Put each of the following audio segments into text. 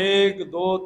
1 2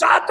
7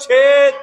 6